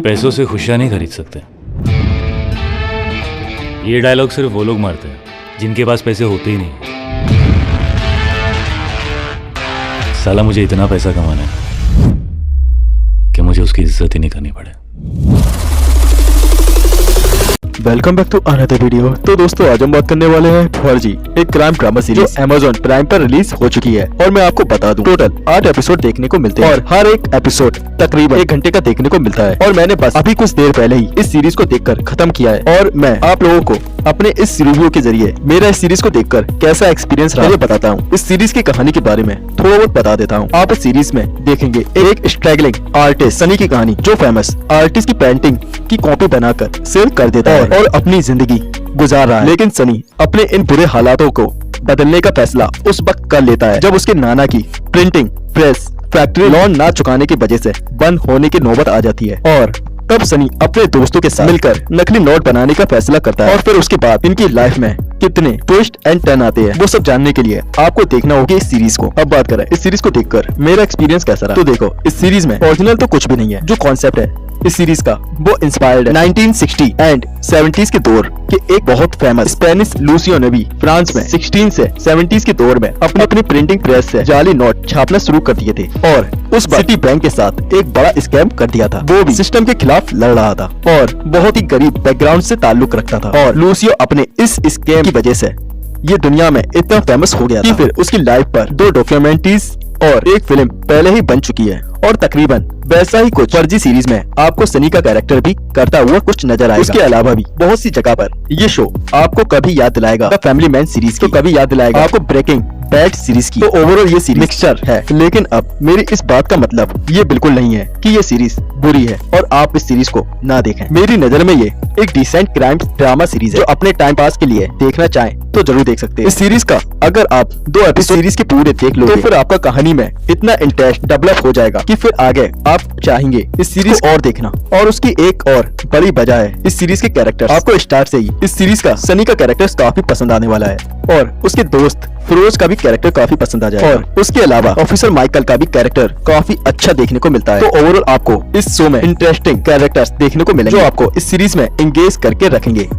पैसों से खुशियां नहीं खरीद सकते। ये डायलॉग सिर्फ वो लोग मारते हैं जिनके पास पैसे होते ही नहीं। साला मुझे इतना पैसा कमाना है कि मुझे उसकी इज्जत ही नहीं करनी पड़े। Welcome back to another video. तो दोस्तों आज हम बात करने वाले हैं फर्जी, एक क्राइम ड्रामा सीरीज जो Amazon प्राइम पर रिलीज हो चुकी है। और मैं आपको बता दूं टोटल 8 एपिसोड देखने को मिलते हैं और हर एक एपिसोड तकरीबन 1 घंटे का देखने को मिलता है। और मैंने बस अभी कुछ देर पहले ही इस सीरीज को देखकर खत्म किया है और मैं आप लोगों को अपने इस रिव्यू के जरिए मेरा इस सीरीज को देखकर कैसा एक्सपीरियंस रहा बताता हूँ। इस सीरीज की कहानी के बारे में थोड़ा बहुत बता देता हूँ। आप इस सीरीज में देखेंगे एक स्ट्रगलिंग आर्टिस्ट सनी की कहानी जो फेमस आर्टिस्ट की पेंटिंग की कॉपी बनाकर सेल कर देता है और अपनी जिंदगी गुजार रहा है। लेकिन सनी अपने इन बुरे हालातों को बदलने का फैसला उस वक्त कर लेता है जब उसके नाना की प्रिंटिंग प्रेस फैक्ट्री लोन ना चुकाने की वजह से बंद होने की नौबत आ जाती है। और तब सनी अपने दोस्तों के साथ मिलकर नकली नोट बनाने का फैसला करता है। और फिर उसके बाद इनकी लाइफ में कितने ट्विस्ट एंड टर्न आते हैं वो सब जानने के लिए आपको देखना होगा इस सीरीज को। अब बात करें इस सीरीज को देखकर मेरा एक्सपीरियंस कैसा रहा। तो देखो इस सीरीज में ओरिजिनल तो कुछ भी नहीं है। जो कॉन्सेप्ट है इस सीरीज का वो इंस्पायर्ड है 1960 एंड 70s के दौर के एक बहुत फेमस स्पेनिश लूसियो ने भी फ्रांस में 16 से 70s के दौर में अपनी प्रिंटिंग प्रेस से जाली नोट छापना शुरू कर दिए थे और उस सिटी बैंक के साथ एक बड़ा स्कैम कर दिया था। वो भी सिस्टम के खिलाफ लड़ रहा था और बहुत ही गरीब बैकग्राउंड से ताल्लुक रखता था। और लूसियो अपने इस स्कैम की वजह से ये दुनिया में इतना फेमस हो गया था कि फिर उसकी लाइफ पर 2 डॉक्यूमेंट्रीज और एक फिल्म पहले ही बन चुकी है। और तकरीबन वैसा ही कुछ फर्जी सीरीज में आपको सनी का कैरेक्टर भी करता हुआ कुछ नजर आएगा। उसके अलावा भी बहुत सी जगह पर ये शो आपको कभी याद दिलाएगा द फैमिली मैन सीरीज की, तो कभी याद दिलाएगा आपको ब्रेकिंग बैड सीरीज की। तो ओवरऑल ये सीरीज मिक्सचर है। लेकिन अब मेरी इस बात का मतलब ये बिल्कुल नहीं है कि ये सीरीज बुरी है और आप इस सीरीज को ना देखें। मेरी नजर में ये एक डिसेंट क्राइम ड्रामा सीरीज है जो अपने टाइम पास के लिए देखना चाहें तो जरूर देख सकते हैं। इस सीरीज का अगर आप 2 एपिसोड सीरीज के पूरे देख लो तो फिर आपका कहानी में इतना इंटरेस्ट डेवलप हो जाएगा कि फिर आगे आप चाहेंगे इस सीरीज को और देखना। और उसकी एक और बड़ी वजह है इस सीरीज के कैरेक्टर। आपको स्टार्ट से ही इस सीरीज का सनी का कैरेक्टर काफी पसंद आने वाला है और उसके दोस्त फिरोज का भी कैरेक्टर काफी पसंद आ जाएगा। और उसके अलावा ऑफिसर माइकल का भी कैरेक्टर काफी अच्छा देखने को मिलता है। तो ओवरऑल आपको इस शो में इंटरेस्टिंग कैरेक्टर्स देखने को मिलेंगे जो आपको इस सीरीज में एंगेज करके रखेंगे।